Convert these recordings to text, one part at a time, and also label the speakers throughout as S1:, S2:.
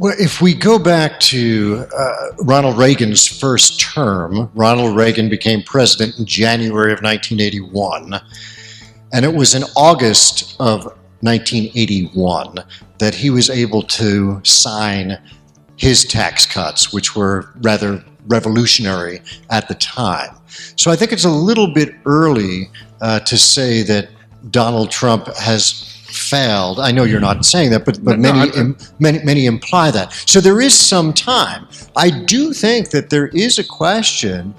S1: Well, if we go back to Ronald Reagan's first term, Ronald Reagan became president in January of 1981, and it was in August of 1981 that he was able to sign his tax cuts, which were rather revolutionary at the time. So I think it's a little bit early to say that Donald Trump has failed. I know you're not saying that, but many imply that. So there is some time. I do think that there is a question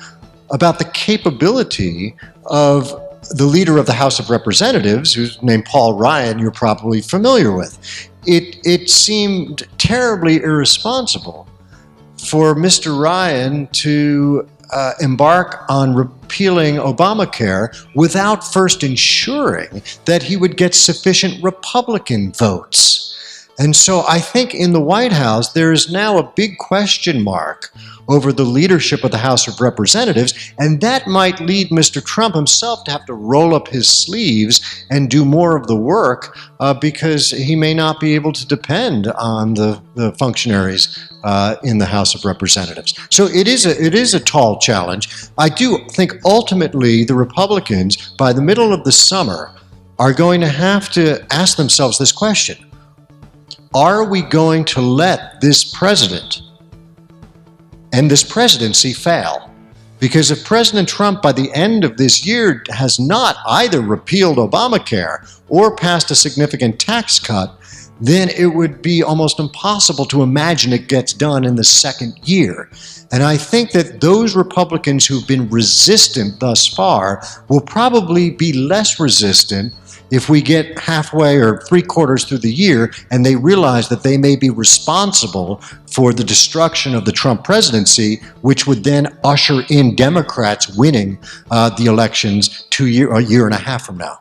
S1: about the capability of the leader of the House of Representatives, who's named Paul Ryan, you're probably familiar with. It seemed terribly irresponsible for Mr. Ryan to embark on repealing Obamacare without first ensuring that he would get sufficient Republican votes. And so I think in the White House, there is now a big question mark over the leadership of the House of Representatives, and that might lead Mr. Trump himself to have to roll up his sleeves and do more of the work because he may not be able to depend on the functionaries in the House of Representatives. So it is a tall challenge. I do think ultimately the Republicans, by the middle of the summer, are going to have to ask themselves this question: are we going to let this president and this presidency fail? Because if President Trump by the end of this year has not either repealed Obamacare or passed a significant tax cut, then it would be almost impossible to imagine it gets done in the second year. And I think that those Republicans who've been resistant thus far will probably be less resistant if we get halfway or three-quarters through the year and they realize that they may be responsible for the destruction of the Trump presidency, which would then usher in Democrats winning the elections a year and a half from now.